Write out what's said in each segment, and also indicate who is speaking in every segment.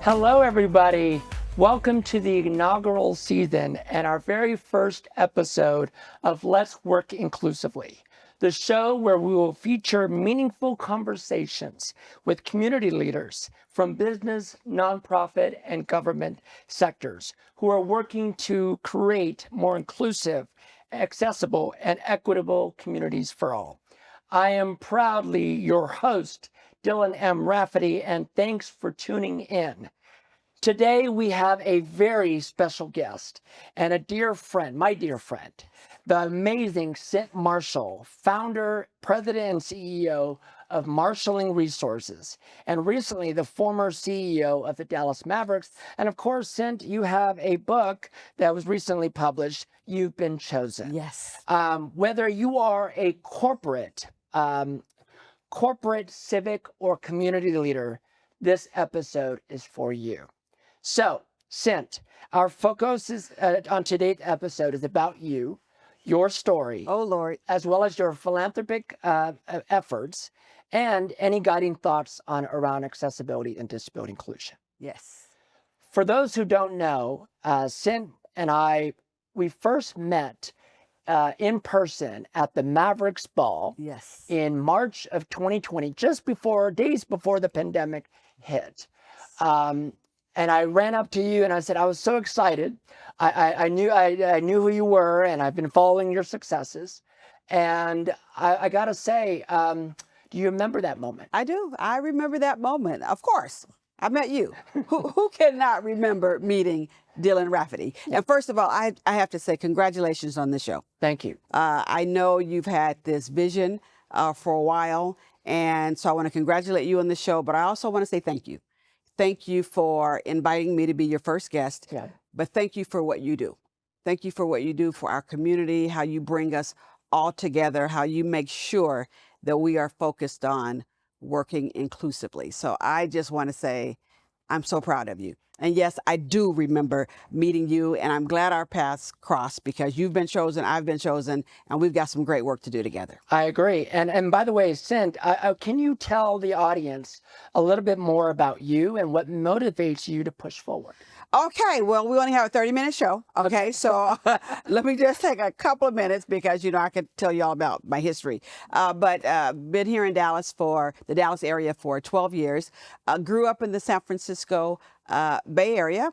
Speaker 1: Hello, everybody. Welcome to the inaugural season and our very first episode of Let's Work Inclusively, the show where we will feature meaningful conversations with community leaders from business, nonprofit, and government sectors who are working to create more inclusive, accessible, and equitable communities for all. I am proudly your host, Dylan M. Rafferty, and thanks for tuning in. Today, we have a very special guest and a dear friend, my dear friend, the amazing Cynt Marshall, founder, president, and CEO of Marshaling Resources, and recently the former CEO of the Dallas Mavericks. And of course, Cynt, you have a book that was recently published, You've Been Chosen.
Speaker 2: Yes.
Speaker 1: Whether you are a corporate, civic, or community leader, this episode is for you. So, Cynt, our focus on today's episode is about you, your story,
Speaker 2: Oh, Lord.
Speaker 1: as well as your philanthropic efforts and any guiding thoughts around accessibility and disability inclusion.
Speaker 2: Yes.
Speaker 1: For those who don't know, Cynt and we first met in person at the Mavericks ball
Speaker 2: Yes.
Speaker 1: in March of 2020, days before the pandemic hit. And I ran up to you and I said, I was so excited. I knew who you were, and I've been following your successes. And I got to say, do you remember that moment?
Speaker 2: I do. I remember that moment. Of course. I met you. Who cannot remember meeting Dylan Rafferty? And first of all, I have to say congratulations on the show.
Speaker 1: Thank you.
Speaker 2: I know you've had this vision for a while, and so I want to congratulate you on the show, but I also want to say thank you. Thank you for inviting me to be your first guest,
Speaker 1: Yeah.
Speaker 2: but thank you for what you do. Thank you for what you do for our community, how you bring us all together, how you make sure that we are focused on working inclusively. So I just want to say, I'm so proud of you. And yes, I do remember meeting you, and I'm glad our paths crossed because you've been chosen, I've been chosen, and we've got some great work to do together.
Speaker 1: I agree. And by the way, Cynt, can you tell the audience a little bit more about you and what motivates you to push forward?
Speaker 2: Okay, well, we only have a 30-minute show. Okay, so let me just take a couple of minutes because, I could tell you all about my history. But been here in Dallas the Dallas area for 12 years. Grew up in the San Francisco Bay Area.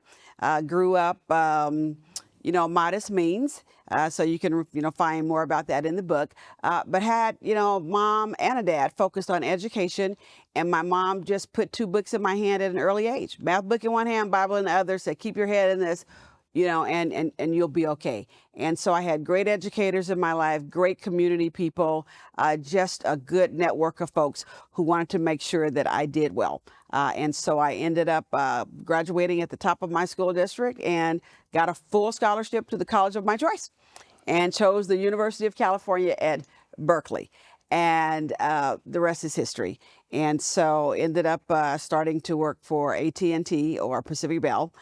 Speaker 2: Grew up, modest means. So you can, find more about that in the book. But had, mom and a dad focused on education. And my mom just put 2 books in my hand at an early age. Math book in one hand, Bible in the other, said, keep your head in this, and you'll be okay. And so I had great educators in my life, great community people, just a good network of folks who wanted to make sure that I did well. And so I ended up graduating at the top of my school district and got a full scholarship to the college of my choice and chose the University of California at Berkeley. And the rest is history. And so ended up starting to work for AT&T or Pacific Bell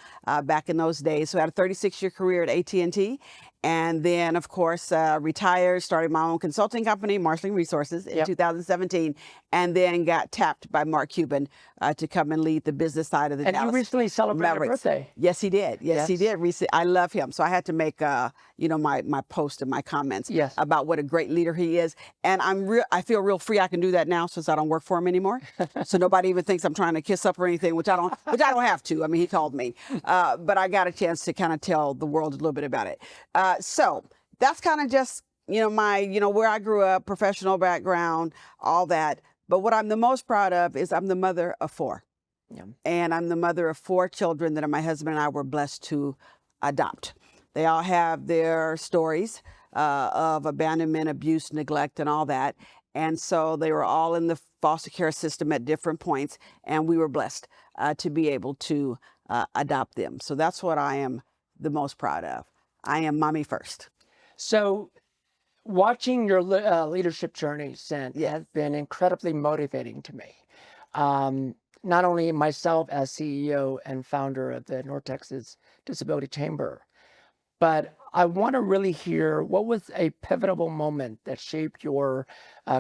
Speaker 2: back in those days. So I had a 36-year career at AT&T. And then, of course, retired, started my own consulting company, Marshaling Resources, in 2017, and then got tapped by Mark Cuban to come and lead the business side of the Dallas
Speaker 1: And you recently celebrated your
Speaker 2: Mavericks.
Speaker 1: birthday.
Speaker 2: Yes, he did. Yes, he did. I love him. So I had to make, my post and my comments about what a great leader he is. And I feel real free. I can do that now since I don't work for him anymore. So nobody even thinks I'm trying to kiss up or anything, which I don't have to. I mean, he told me. But I got a chance to kind of tell the world a little bit about it. So that's kind of just, where I grew up, professional background, all that. But what I'm the most proud of is I'm the mother of 4. Yeah. And I'm the mother of 4 children that my husband and I were blessed to adopt. They all have their stories of abandonment, abuse, neglect, and all that. And so they were all in the foster care system at different points, and we were blessed to be able to adopt them. So that's what I am the most proud of. I am mommy first.
Speaker 1: So watching your leadership journey, Cynt, has been incredibly motivating to me. Not only myself as CEO and founder of the North Texas Disability Chamber, but I want to really hear what was a pivotal moment that shaped your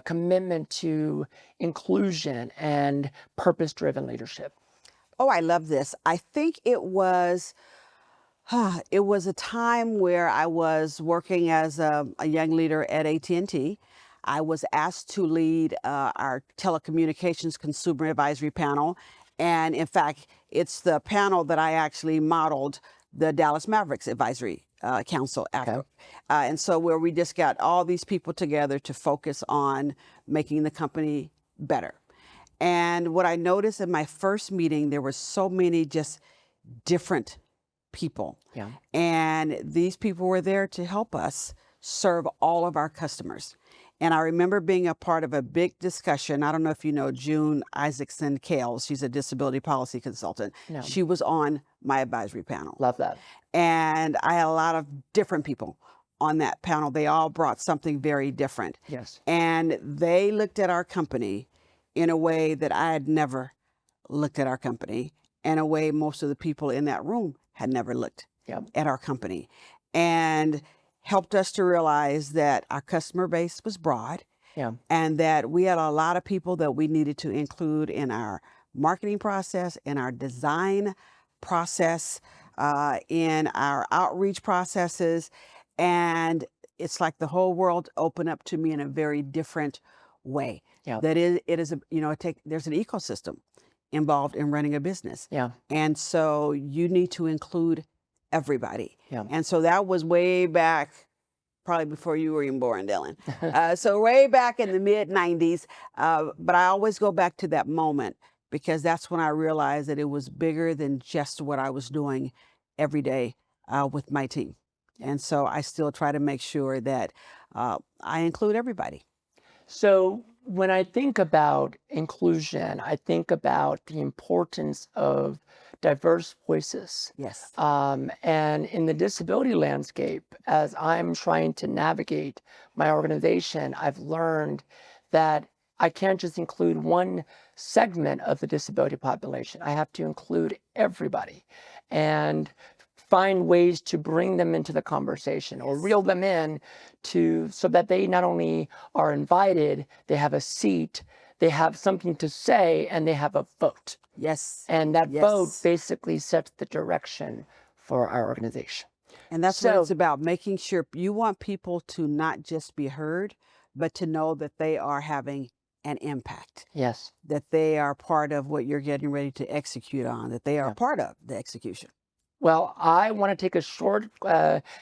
Speaker 1: commitment to inclusion and purpose-driven leadership.
Speaker 2: Oh, I love this. I think it was a time where I was working as a young leader at AT&T. I was asked to lead our telecommunications consumer advisory panel. And in fact, it's the panel that I actually modeled the Dallas Mavericks advisory council after.
Speaker 1: Okay.
Speaker 2: And so where we just got all these people together to focus on making the company better. And what I noticed in my first meeting, there were so many just different people.
Speaker 1: Yeah.
Speaker 2: And these people were there to help us serve all of our customers. And I remember being a part of a big discussion. I don't know if you know June Isaacson Kales. She's a disability policy consultant.
Speaker 1: No.
Speaker 2: She was on my advisory panel.
Speaker 1: Love that.
Speaker 2: And I had a lot of different people on that panel. They all brought something very different.
Speaker 1: Yes.
Speaker 2: And they looked at our company in a way that I had never looked at our company, in a way most of the people in that room had never looked
Speaker 1: Yep.
Speaker 2: at our company, and helped us to realize that our customer base was broad,
Speaker 1: Yeah.
Speaker 2: and that we had a lot of people that we needed to include in our marketing process, in our design process, in our outreach processes. And it's like the whole world opened up to me in a very different way.
Speaker 1: Yeah.
Speaker 2: That it is a, there's an ecosystem involved in running a business.
Speaker 1: Yeah.
Speaker 2: And so you need to include everybody.
Speaker 1: Yeah.
Speaker 2: And so that was way back, probably before you were even born, Dylan. So way back in the mid 90s. But I always go back to that moment because that's when I realized that it was bigger than just what I was doing every day with my team. And so I still try to make sure that I include everybody.
Speaker 1: So when I think about inclusion, I think about the importance of diverse voices.
Speaker 2: Yes.
Speaker 1: And in the disability landscape, as I'm trying to navigate my organization, I've learned that I can't just include one segment of the disability population. I have to include everybody and find ways to bring them into the conversation or reel them in so that they not only are invited, they have a seat, they have something to say, and they have a vote.
Speaker 2: Yes.
Speaker 1: And that
Speaker 2: Yes.
Speaker 1: vote basically sets the direction for our organization.
Speaker 2: And that's what it's about, making sure you want people to not just be heard, but to know that they are having an impact.
Speaker 1: Yes.
Speaker 2: That they are part of what you're getting ready to execute on, that they are part of the execution.
Speaker 1: Well, I want to take a short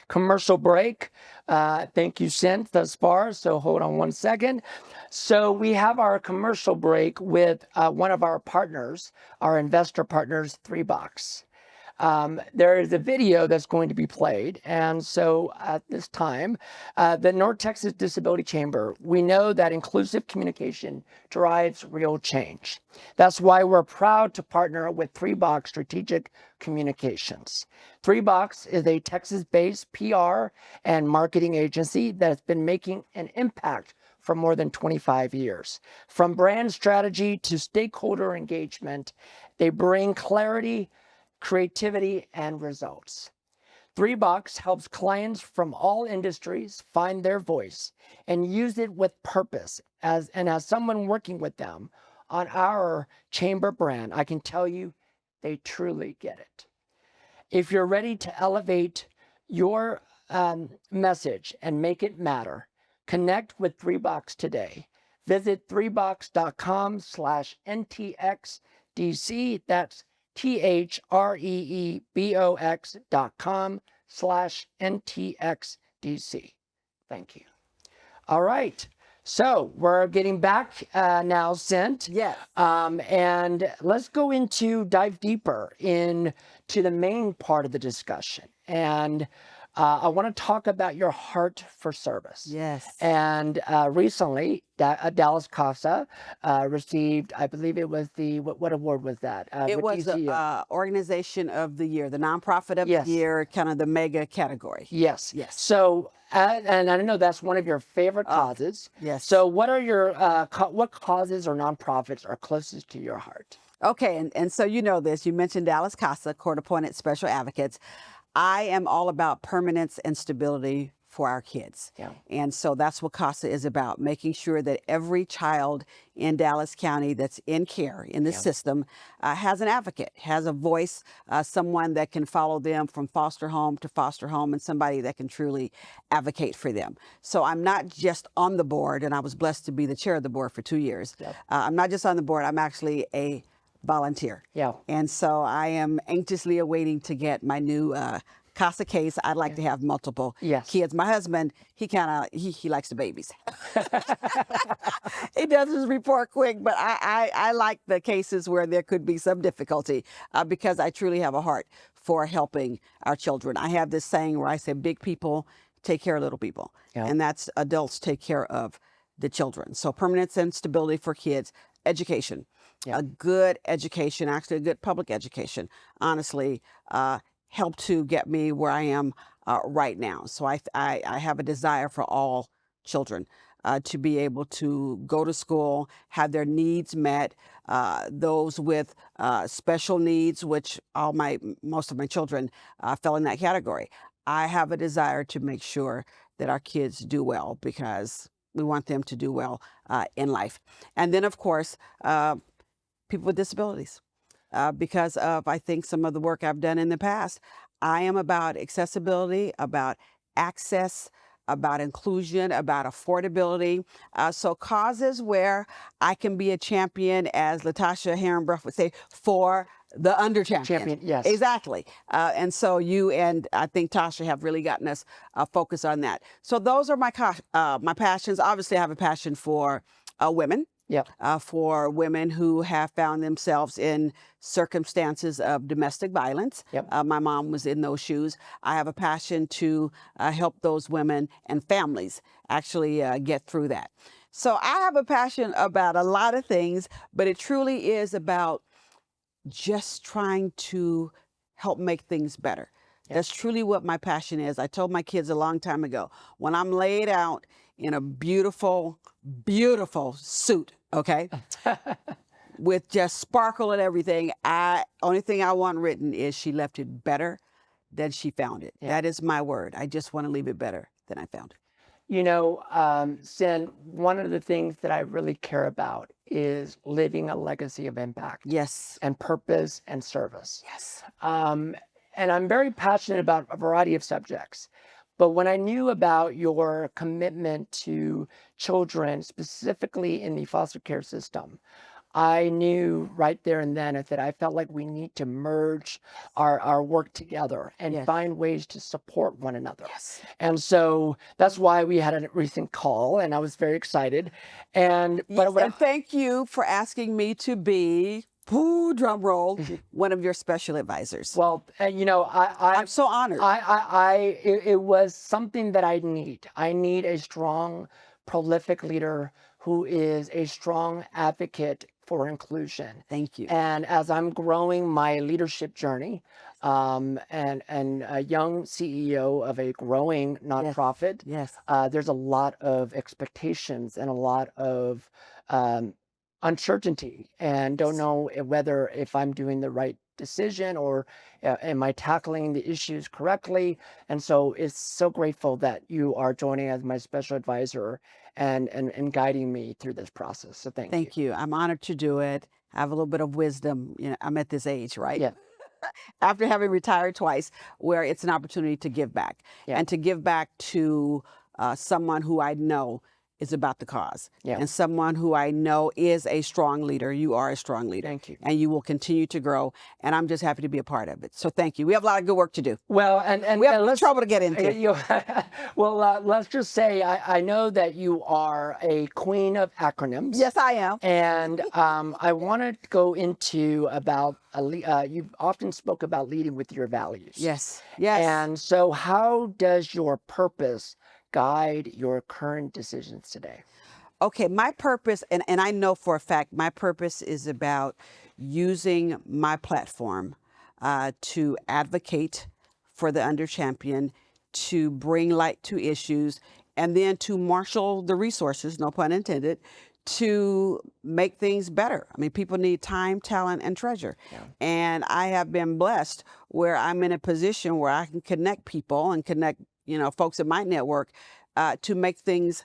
Speaker 1: commercial break. Thank you, Cynt, thus far. So hold on one second. So we have our commercial break with one of our partners, our investor partners, 3Box. There is a video that's going to be played. And so at this time, the North Texas Disability Chamber, we know that inclusive communication drives real change. That's why we're proud to partner with 3Box Strategic Communications. 3Box is a Texas-based PR and marketing agency that has been making an impact for more than 25 years. From brand strategy to stakeholder engagement, they bring clarity, creativity, and results. 3Box helps clients from all industries find their voice and use it with purpose. As someone working with them on our chamber brand, I can tell you they truly get it. If you're ready to elevate your message and make it matter, connect with 3Box today. Visit 3box.com/NTXDC. That's THREEBOX.com/NTXDC. Thank you. All right. So we're getting back now, Cynt.
Speaker 2: Yes.
Speaker 1: And let's dive deeper into the main part of the discussion. And I want to talk about your heart for service.
Speaker 2: Yes.
Speaker 1: And recently, Dallas Casa received, I believe it was what award was that?
Speaker 2: It was the Organization of the Year, the Nonprofit of the Year, kind of the mega category.
Speaker 1: Yes.
Speaker 2: Yes.
Speaker 1: So, and I know that's one of your favorite causes.
Speaker 2: Yes.
Speaker 1: So what are your, what causes or nonprofits are closest to your heart?
Speaker 2: Okay. And so you know this, you mentioned Dallas Casa, court-appointed special advocates. I am all about permanence and stability for our kids.
Speaker 1: Yeah.
Speaker 2: And so that's what CASA is about, making sure that every child in Dallas County that's in care in the system has an advocate, has a voice, someone that can follow them from foster home to foster home, and somebody that can truly advocate for them. So I'm not just on the board, and I was blessed to be the chair of the board for 2 years.
Speaker 1: Yep.
Speaker 2: I'm not just on the board, I'm actually a volunteer.
Speaker 1: Yeah.
Speaker 2: And so I am anxiously awaiting to get my new CASA case. I'd like to have multiple kids. My husband, he likes the babies. He does his report quick, but I like the cases where there could be some difficulty because I truly have a heart for helping our children. I have this saying where I say big people take care of little people, and that's adults take care of the children. So permanence and stability for kids, education, a good education, actually a good public education, honestly, helped to get me where I am right now. So I have a desire for all children to be able to go to school, have their needs met, those with special needs, which most of my children fell in that category. I have a desire to make sure that our kids do well because we want them to do well in life. And then, of course, people with disabilities. Because of, I think, some of the work I've done in the past. I am about accessibility, about access, about inclusion, about affordability. So causes where I can be a champion, as Latasha Heron-Bruff would say, for the under champion.
Speaker 1: Yes.
Speaker 2: Exactly. And so you and I think Tasha have really gotten us focused on that. So those are my passions. Obviously, I have a passion for women. For women who have found themselves in circumstances of domestic violence. My mom was in those shoes. I have a passion to help those women and families actually get through that. So I have a passion about a lot of things, but it truly is about just trying to help make things better. That's truly what my passion is. I told my kids a long time ago, when I'm laid out in a beautiful, beautiful suit, okay, with just sparkle and everything, only thing I want written is she left it better than she found it. That is my word. I just want to leave it better than I found it.
Speaker 1: You know, Cynt, one of the things that I really care about is living a legacy of impact.
Speaker 2: Yes.
Speaker 1: And purpose and service.
Speaker 2: Yes.
Speaker 1: And I'm very passionate about a variety of subjects. But when I knew about your commitment to children, specifically in the foster care system, I knew right there and then that I felt like we need to merge our work together and find ways to support one another. And so that's why we had a recent call, and I was very excited. And
Speaker 2: thank you for asking me to be, drum roll, one of your special advisors.
Speaker 1: Well, you know,
Speaker 2: I'm so honored.
Speaker 1: It was something that I need. I need a strong, prolific leader who is a strong advocate for inclusion.
Speaker 2: Thank you.
Speaker 1: And as I'm growing my leadership journey, and a young CEO of a growing nonprofit, there's a lot of expectations and a lot of uncertainty, and don't know whether if I'm doing the right decision or am I tackling the issues correctly. And so it's so grateful that you are joining as my special advisor and guiding me through this process. So thank you.
Speaker 2: I'm honored to do it. I have a little bit of wisdom. You know, I'm at this age, right? After having retired twice, where it's an opportunity to give back and to give back to someone who I know is about the cause and someone who I know is a strong leader. You are a strong leader.
Speaker 1: Thank you.
Speaker 2: And you will continue to grow. And I'm just happy to be a part of it. So thank you. We have a lot of good work to do.
Speaker 1: Well, and
Speaker 2: we have trouble to get into.
Speaker 1: Well, let's just say I know that you are a queen of acronyms.
Speaker 2: Yes, I am.
Speaker 1: And I want to go into about, you often spoke about leading with your values.
Speaker 2: Yes.
Speaker 1: And so how does your purpose guide your current decisions today?
Speaker 2: Okay, my purpose, and I know for a fact, my purpose is about using my platform to advocate for the under champion, to bring light to issues, and then to marshal the resources, no pun intended, to make things better. I mean, people need time, talent, and treasure. And I have been blessed where I'm in a position where I can connect people and connect folks in my network to make things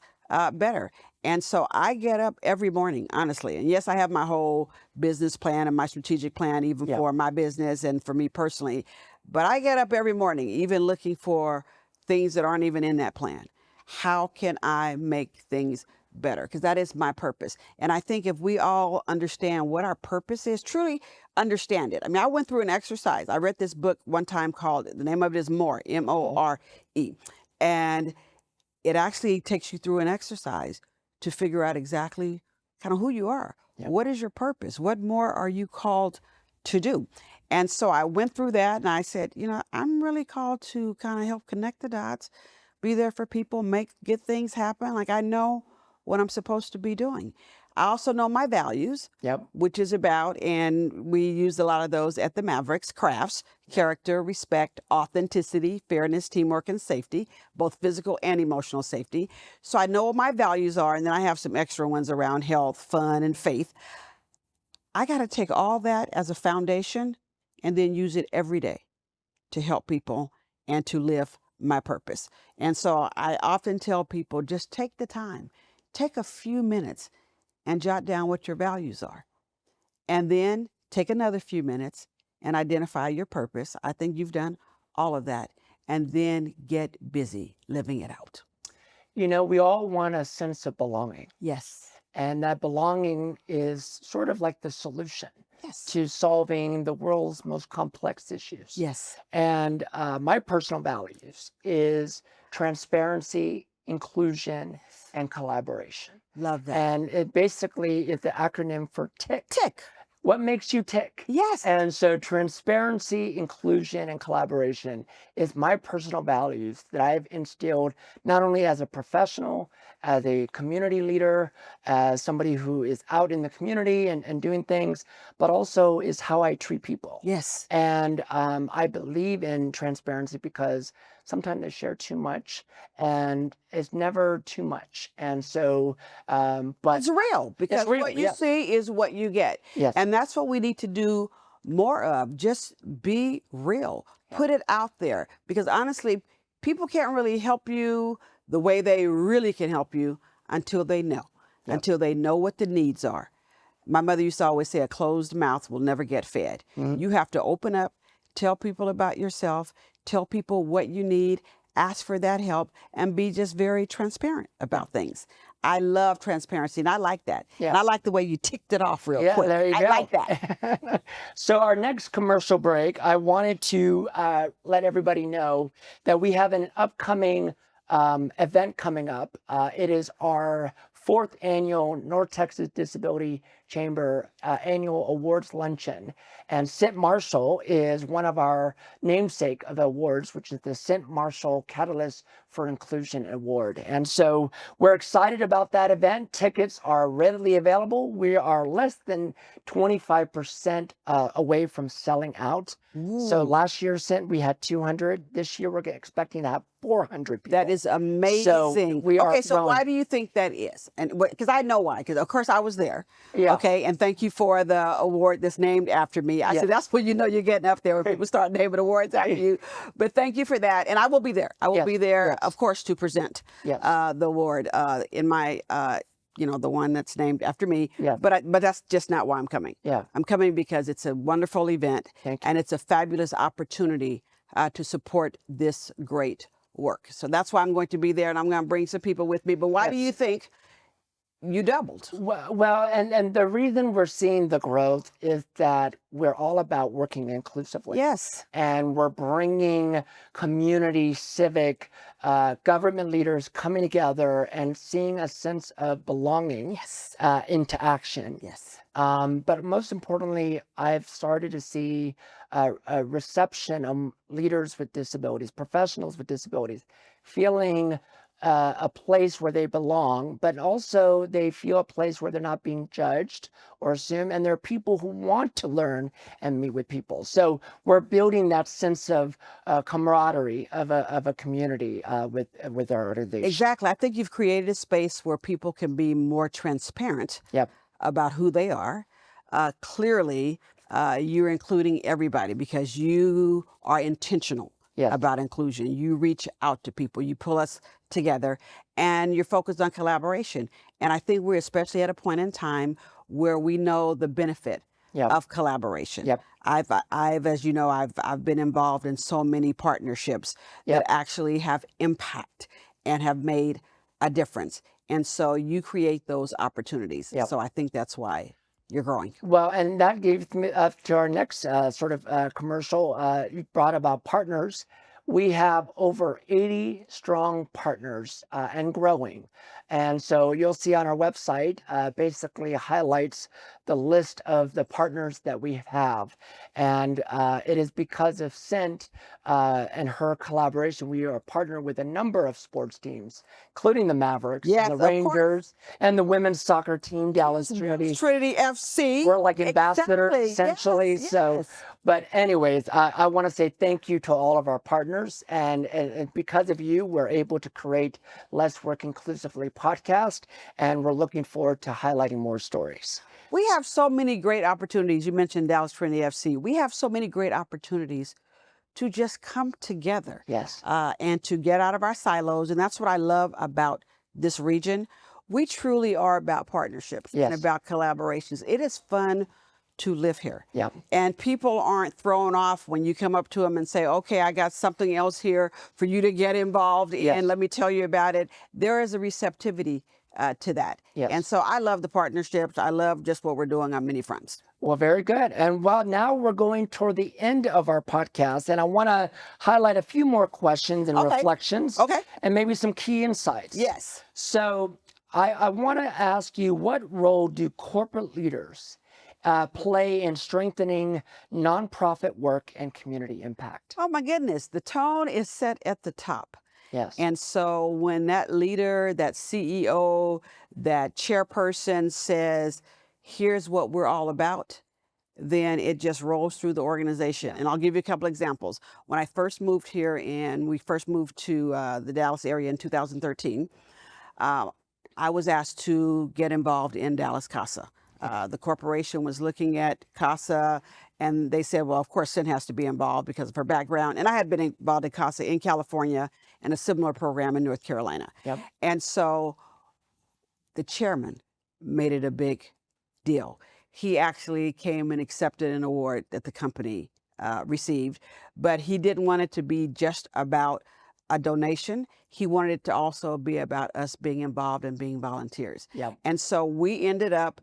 Speaker 2: better. And so I get up every morning, honestly. And yes, I have my whole business plan and my strategic plan, even for my business and for me personally. But I get up every morning, even looking for things that aren't even in that plan. How can I make things better? Because that is my purpose. And I think if we all understand what our purpose is, truly understand it. I mean, I went through an exercise. I read this book one time called, the name of it is More, M-O-R-E. And it actually takes you through an exercise to figure out exactly kind of who you are. What is your purpose? What more are you called to do? And so I went through that and I said, I'm really called to kind of help connect the dots, be there for people, get things happen. Like I know what I'm supposed to be doing. I also know my values, which is about, and we used a lot of those at the Mavericks, crafts, character, respect, authenticity, fairness, teamwork, and safety, both physical and emotional safety. So I know what my values are, and then I have some extra ones around health, fun, and faith. I got to take all that as a foundation and then use it every day to help people and to live my purpose. And so I often tell people, just take the time, take a few minutes and jot down what your values are. And then take another few minutes and identify your purpose. I think you've done all of that. And then get busy living it out.
Speaker 1: We all want a sense of belonging.
Speaker 2: Yes.
Speaker 1: And that belonging is sort of like the solution to solving the world's most complex issues.
Speaker 2: Yes.
Speaker 1: And my personal values is transparency, inclusion, and collaboration.
Speaker 2: Love that.
Speaker 1: And it basically is the acronym for TICK.
Speaker 2: TICK.
Speaker 1: What makes you tick?
Speaker 2: Yes.
Speaker 1: And so transparency, inclusion, and collaboration is my personal values that I've instilled not only as a professional, as a community leader, as somebody who is out in the community and doing things, but also is how I treat people.
Speaker 2: Yes.
Speaker 1: And I believe in transparency because sometimes they share too much and it's never too much. And so, but
Speaker 2: it's real because what you see is what you get.
Speaker 1: Yes.
Speaker 2: And that's what we need to do more of. Just be real, put it out there, because honestly, people can't really help you the way they really can help you until they know, until they know what the needs are. My mother used to always say, a closed mouth will never get fed. You have to open up, tell people about yourself, tell people what you need, ask for that help, and be just very transparent about things. I love transparency, and I like that. And I like the way you ticked it off real quick.
Speaker 1: There you go.
Speaker 2: I like that.
Speaker 1: So our next commercial break, I wanted to let everybody know that we have an upcoming event coming up. It is our 4th annual North Texas Disability Chamber annual awards luncheon. And Cynt Marshall is one of our namesake of awards, which is the Cynt Marshall Catalyst for Inclusion Award. And so we're excited about that event. Tickets are readily available. We are less than 25% away from selling out. So last year, Cynt, we had 200. This year, we're expecting to have 400 people.
Speaker 2: That is amazing.
Speaker 1: So we are
Speaker 2: okay, so
Speaker 1: growing.
Speaker 2: why do you think that is? And because I know why, because of course I was there.
Speaker 1: Yeah.
Speaker 2: Okay, and thank you for the award that's named after me. I said, that's when you know you're getting up there, when people start naming awards after you. But thank you for that. And I will be there. I will be there, of course, to present the award in my, the one that's named after me. But that's just not why I'm coming. I'm coming because it's a wonderful event. And it's a fabulous opportunity to support this great work. So that's why I'm going to be there, and I'm going to bring some people with me. But why do you think you doubled?
Speaker 1: Well, and the reason we're seeing the growth is that we're all about working inclusively.
Speaker 2: Yes.
Speaker 1: And we're bringing community, civic, government leaders coming together and seeing a sense of belonging into action.
Speaker 2: Yes.
Speaker 1: But most importantly, I've started to see a reception of leaders with disabilities, professionals with disabilities, feeling a place where they belong, but also they feel a place where they're not being judged or assumed, and there are people who want to learn and meet with people. So we're building that sense of camaraderie of a community with our organization.
Speaker 2: Exactly. I think you've created a space where people can be more transparent about who they are. Clearly, you're including everybody because you are intentional
Speaker 1: Yes.
Speaker 2: about inclusion. You reach out to people, you pull us together, and you're focused on collaboration. And I think we're especially at a point in time where we know the benefit
Speaker 1: Yep.
Speaker 2: of collaboration.
Speaker 1: Yep.
Speaker 2: I've, as you know, I've been involved in so many partnerships
Speaker 1: Yep.
Speaker 2: that actually have impact and have made a difference. And so you create those opportunities.
Speaker 1: Yep.
Speaker 2: So I think that's why you're growing.
Speaker 1: Well, and that gave me up to our next commercial. You brought about partners. We have over 80 strong partners and growing. And so you'll see on our website basically highlights the list of the partners that we have. And it is because of Cynt and her collaboration, we are a partner with a number of sports teams, including the Mavericks,
Speaker 2: Yes,
Speaker 1: the
Speaker 2: of course.
Speaker 1: Rangers, and the women's soccer team, Dallas Trinity.
Speaker 2: Trinity FC.
Speaker 1: We're like ambassadors,
Speaker 2: Exactly.
Speaker 1: essentially.
Speaker 2: Yes,
Speaker 1: So,
Speaker 2: yes.
Speaker 1: but anyways, I want to say thank you to all of our partners. And because of you, we're able to create Let's Work Inclusively podcast. And we're looking forward to highlighting more stories.
Speaker 2: We have so many great opportunities. You mentioned Dallas Trinity FC. We have so many great opportunities to just come together.
Speaker 1: Yes.
Speaker 2: And to get out of our silos. And that's what I love about this region. We truly are about partnerships
Speaker 1: Yes.
Speaker 2: and about collaborations. It is fun to live here.
Speaker 1: Yeah.
Speaker 2: And people aren't thrown off when you come up to them and say, okay, I got something else here for you to get involved in.
Speaker 1: Yes.
Speaker 2: Let me tell you about it. There is a receptivity to that.
Speaker 1: Yes.
Speaker 2: And so I love the partnerships. I love just what we're doing on many fronts.
Speaker 1: Well, very good. And well, now we're going toward the end of our podcast, and I want to highlight a few more questions and
Speaker 2: Okay.
Speaker 1: reflections.
Speaker 2: Okay.
Speaker 1: And maybe some key insights.
Speaker 2: Yes.
Speaker 1: So I want to ask you, what role do corporate leaders play in strengthening nonprofit work and community impact?
Speaker 2: Oh my goodness. The tone is set at the top.
Speaker 1: Yes.
Speaker 2: And so when that leader, that CEO, that chairperson says, here's what we're all about, then it just rolls through the organization. And I'll give you a couple examples. When I first moved here and we first moved to the Dallas area in 2013, I was asked to get involved in Dallas CASA. The corporation was looking at CASA, and they said, well, of course, Cynt has to be involved because of her background. And I had been involved in CASA in California and a similar program in North Carolina.
Speaker 1: Yep.
Speaker 2: And so the chairman made it a big deal. He actually came and accepted an award that the company received, but he didn't want it to be just about a donation. He wanted it to also be about us being involved and being volunteers.
Speaker 1: Yep.
Speaker 2: And so we ended up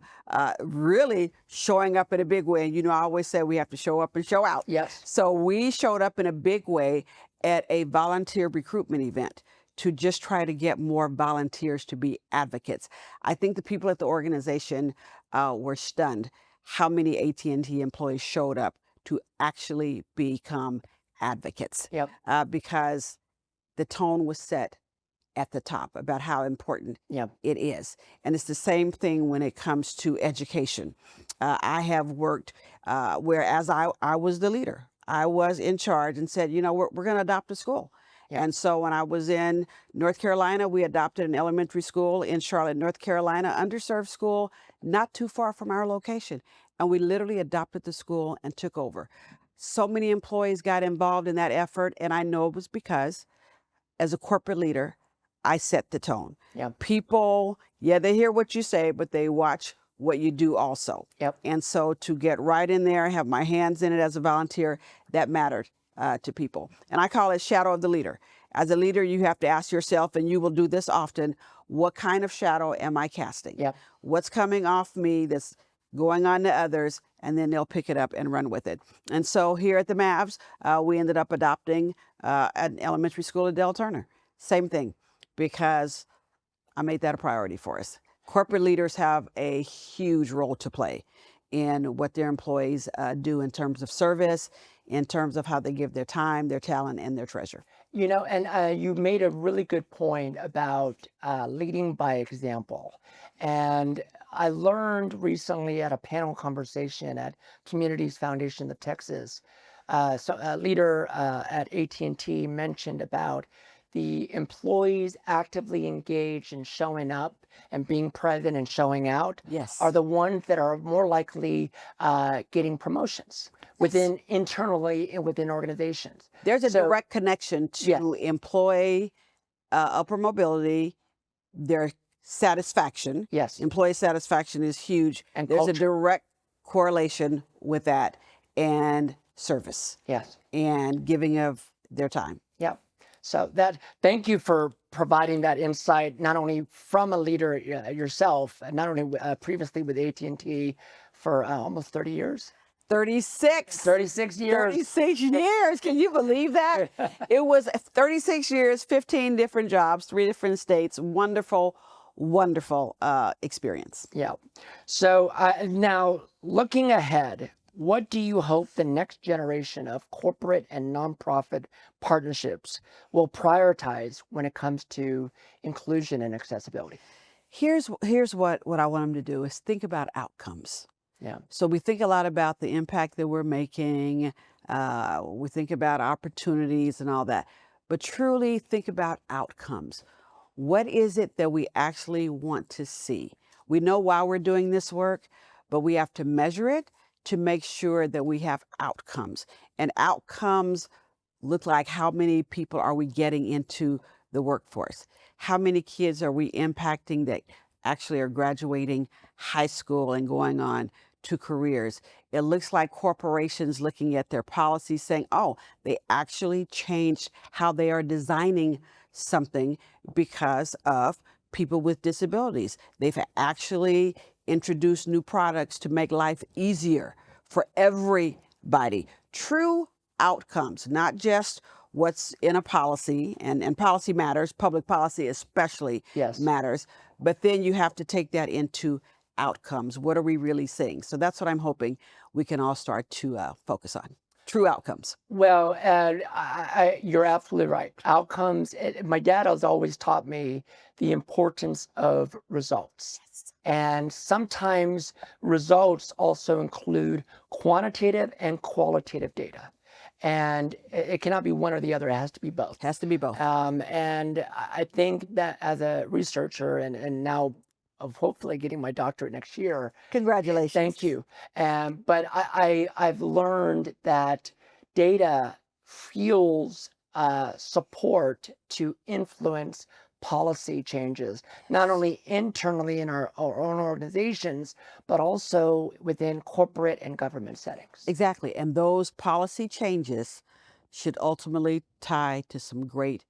Speaker 2: really showing up in a big way. You know, I always say we have to show up and show out.
Speaker 1: Yes.
Speaker 2: So we showed up in a big way at a volunteer recruitment event to just try to get more volunteers to be advocates. I think the people at the organization were stunned how many AT&T employees showed up to actually become advocates.
Speaker 1: Yep.
Speaker 2: Because the tone was set at the top about how important
Speaker 1: Yep.
Speaker 2: it is. And it's the same thing when it comes to education. I have worked whereas I was the leader. I was in charge and said, you know, we're going to adopt a school.
Speaker 1: Yeah.
Speaker 2: And so when I was in North Carolina, we adopted an elementary school in Charlotte, North Carolina, underserved school, not too far from our location. And we literally adopted the school and took over. So many employees got involved in that effort. And I know it was because as a corporate leader, I set the tone.
Speaker 1: Yeah.
Speaker 2: People, yeah, they hear what you say, but they watch what you do also.
Speaker 1: Yep.
Speaker 2: And so to get right in there, have my hands in it as a volunteer, that mattered to people. And I call it shadow of the leader. As a leader, you have to ask yourself, and you will do this often, what kind of shadow am I casting?
Speaker 1: Yep.
Speaker 2: What's coming off me that's going on to others, and then they'll pick it up and run with it. And so here at the Mavs, we ended up adopting an elementary school at Del Turner. Same thing, because I made that a priority for us. Corporate leaders have a huge role to play in what their employees do in terms of service, in terms of how they give their time, their talent, and their treasure.
Speaker 1: You know, and you made a really good point about leading by example. And I learned recently at a panel conversation at Communities Foundation of Texas, so a leader at AT&T mentioned about the employees actively engaged in showing up and being present and showing out
Speaker 2: Yes.
Speaker 1: are the ones that are more likely getting promotions within internally and within organizations.
Speaker 2: There's a
Speaker 1: So,
Speaker 2: direct connection
Speaker 1: yes,
Speaker 2: to employee upper mobility, their satisfaction.
Speaker 1: yes,
Speaker 2: Employee satisfaction is huge.
Speaker 1: and
Speaker 2: There's a
Speaker 1: culture.
Speaker 2: direct correlation with that and service
Speaker 1: Yes.
Speaker 2: and giving of their time.
Speaker 1: Yeah. So thank you for providing that insight, not only from a leader yourself, and not only previously with AT&T for almost 30 years,
Speaker 2: 36.
Speaker 1: 36 years.
Speaker 2: 36 years. Can you believe that? It was 36 years, 15 different jobs, 3 different states. Wonderful, wonderful experience.
Speaker 1: Yeah. So now looking ahead, what do you hope the next generation of corporate and nonprofit partnerships will prioritize when it comes to inclusion and accessibility?
Speaker 2: Here's what I want them to do is think about outcomes.
Speaker 1: Yeah.
Speaker 2: So we think a lot about the impact that we're making. We think about opportunities and all that, but truly think about outcomes. What is it that we actually want to see? We know why we're doing this work, but we have to measure it to make sure that we have outcomes. And outcomes look like how many people are we getting into the workforce? How many kids are we impacting that actually are graduating high school and going on to careers? It looks like corporations looking at their policies saying, oh, they actually changed how they are designing something because of people with disabilities. They've actually introduced new products to make life easier for everybody. True outcomes, not just what's in a policy, and policy matters, public policy especially
Speaker 1: Yes.
Speaker 2: matters, but then you have to take that into outcomes. What are we really seeing? So that's what I'm hoping we can all start to focus on. True outcomes.
Speaker 1: Well, you're absolutely right. Outcomes. My dad has always taught me the importance of results. And sometimes results also include quantitative and qualitative data. And it cannot be one or the other. It has to be both.
Speaker 2: Has to be both.
Speaker 1: And I think that as a researcher and now of hopefully getting my doctorate next year.
Speaker 2: Congratulations.
Speaker 1: Thank you. But I've learned that data fuels support to influence policy changes, not only internally in our own organizations, but also within corporate and government settings.
Speaker 2: Exactly. And those policy changes should ultimately tie to some great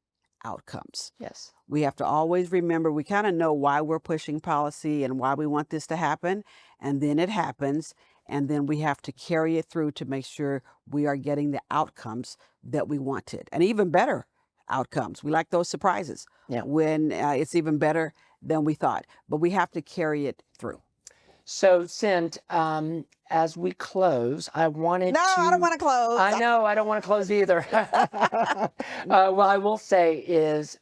Speaker 2: outcomes.
Speaker 1: Yes.
Speaker 2: We have to always remember, we kind of know why we're pushing policy and why we want this to happen, and then it happens, and then we have to carry it through to make sure we are getting the outcomes that we wanted, and even better outcomes. We like those surprises when it's even better than we thought, but we have to carry it through.
Speaker 1: So, Cynt, as we close, I wanted
Speaker 2: No, I don't want to close.
Speaker 1: I know, I don't want to close either. What I will say is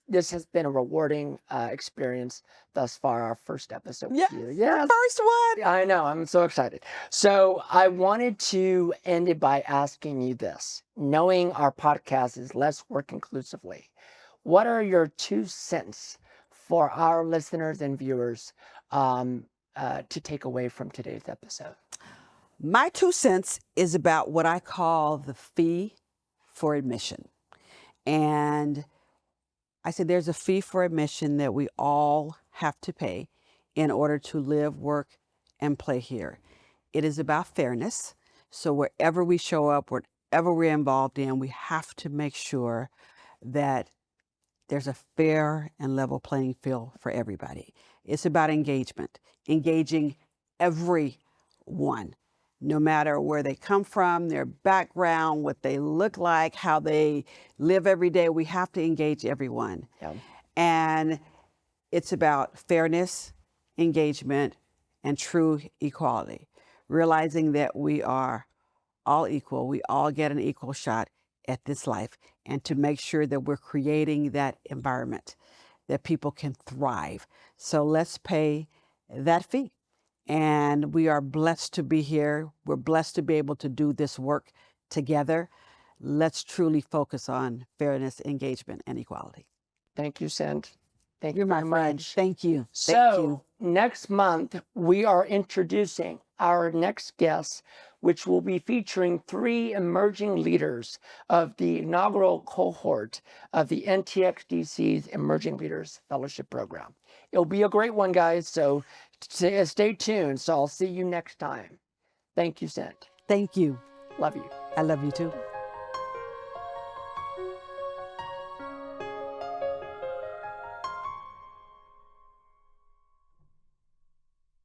Speaker 1: this has been a rewarding experience thus far, our first episode with you.
Speaker 2: Yes, first one.
Speaker 1: I know, I'm so excited. So I wanted to end it by asking you this. Knowing our podcast is Let's Work Inclusively, what are your 2 cents for our listeners and viewers to take away from today's episode?
Speaker 2: My 2 cents is about what I call the fee for admission. And I said there's a fee for admission that we all have to pay in order to live, work, and play here. It is about fairness. So wherever we show up, whatever we're involved in, we have to make sure that there's a fair and level playing field for everybody. It's about engagement, engaging everyone, no matter where they come from, their background, what they look like, how they live every day. We have to engage everyone.
Speaker 1: Yeah.
Speaker 2: And it's about fairness, engagement, and true equality, realizing that we are all equal. We all get an equal shot at this life, and to make sure that we're creating that environment that people can thrive. So let's pay that fee. And we are blessed to be here. We're blessed to be able to do this work together. let's truly focus on fairness, engagement, and equality.
Speaker 1: Thank you, Cynt. Thank
Speaker 2: You're
Speaker 1: you
Speaker 2: my
Speaker 1: very
Speaker 2: friend.
Speaker 1: much.
Speaker 2: Thank you.
Speaker 1: So
Speaker 2: Thank you.
Speaker 1: next month, we are introducing our next guest, which will be featuring 3 emerging leaders of the inaugural cohort of the NTXDC's Emerging Leaders Fellowship Program. It'll be a great one, guys, so stay tuned. So I'll see you next time. Thank you, Cynt.
Speaker 2: Thank you.
Speaker 1: Love you.
Speaker 2: I love you too.